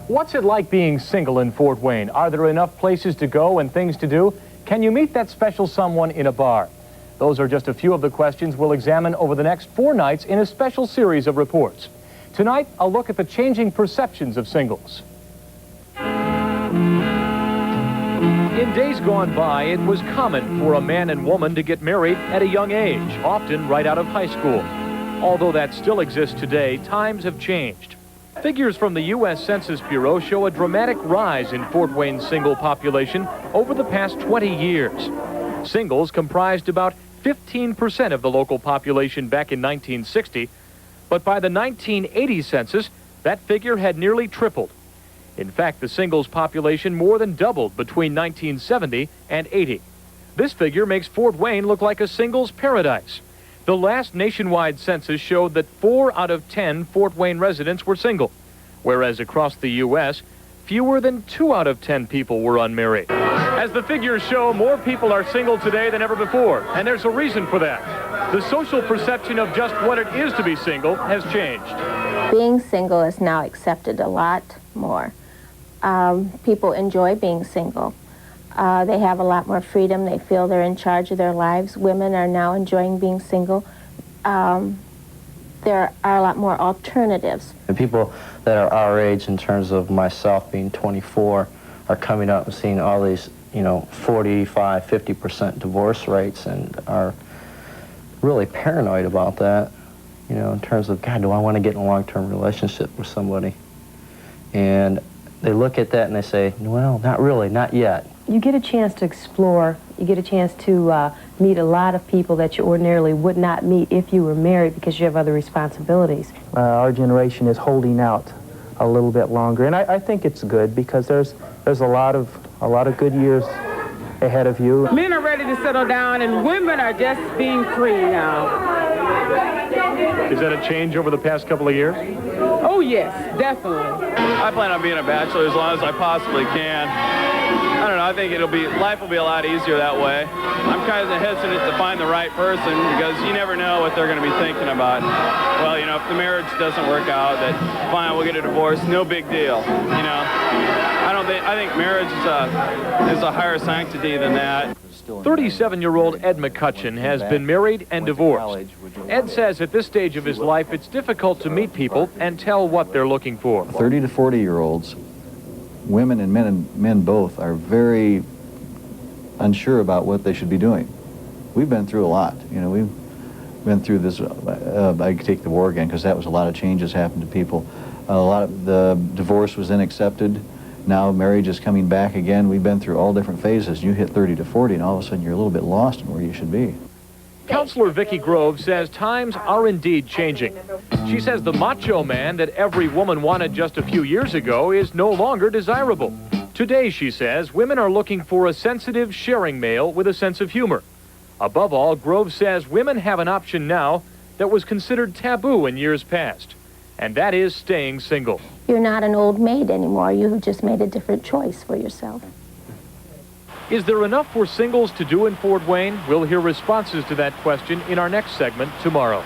What's it like being single in Fort Wayne? Are there enough places to go and things to do? Can you meet that special someone in a bar? Those are just a few of the questions we'll examine over the next 4 nights in a special series of reports. Tonight, I'll look at the changing perceptions of singles. In days gone by, it was common for a man and woman to get married at a young age, often right out of high school. Although that still exists today, times have changed. Figures from the U.S. Census Bureau show a dramatic rise in Fort Wayne's single population over the past 20 years. Singles comprised about 15% of the local population back in 1960, but by the 1980 census, that figure had nearly tripled. In fact, the singles population more than doubled between 1970 and 80. This figure makes Fort Wayne look like a singles paradise. The last nationwide census showed that 4 out of 10 Fort Wayne residents were single, whereas across the U.S., fewer than 2 out of 10 people were unmarried. As the figures show, more people are single today than ever before, and there's a reason for that. The social perception of just what it is to be single has changed. Being single is now accepted a lot more. People enjoy being single. They have a lot more freedom. They feel they're in charge of their lives. Women are now enjoying being single. There are a lot more alternatives. The people that are our age, in terms of myself being 24, are coming up and seeing all these, 45, 50% divorce rates, and are really paranoid about that, in terms of, God, do I want to get in a long-term relationship with somebody? And they look at that and they say, well, not really, not yet. You get a chance to explore, you get a chance to meet a lot of people that you ordinarily would not meet if you were married because you have other responsibilities. Our generation is holding out a little bit longer, and I think it's good because there's a lot of good years ahead of you. Men are ready to settle down, and women are just being free now. Is that a change over the past couple of years? Oh, yes, definitely. I plan on being a bachelor as long as I possibly can. I don't know, I think life will be a lot easier that way. I'm kind of hesitant to find the right person because you never know what they're going to be thinking about. Well, if the marriage doesn't work out, that fine, we'll get a divorce, no big deal, I think marriage is a higher sanctity than that. 37-year-old Ed McCutcheon has been married and divorced. Ed says at this stage of his life, it's difficult to meet people and tell what they're looking for. 30 to 40-year-olds, women and men both, are very unsure about what they should be doing. We've been through a lot. We've been through this. I could take the war again because that was a lot of changes happened to people. A lot of the divorce was then accepted. Now marriage is coming back again. We've been through all different phases. You hit 30 to 40, and all of a sudden you're a little bit lost in where you should be. Counselor Vicki Grove says times are indeed changing. She says the macho man that every woman wanted just a few years ago is no longer desirable. Today, she says, women are looking for a sensitive, sharing male with a sense of humor. Above all, Grove says women have an option now that was considered taboo in years past, and that is staying single. You're not an old maid anymore. You've just made a different choice for yourself. Is there enough for singles to do in Fort Wayne? We'll hear responses to that question in our next segment tomorrow.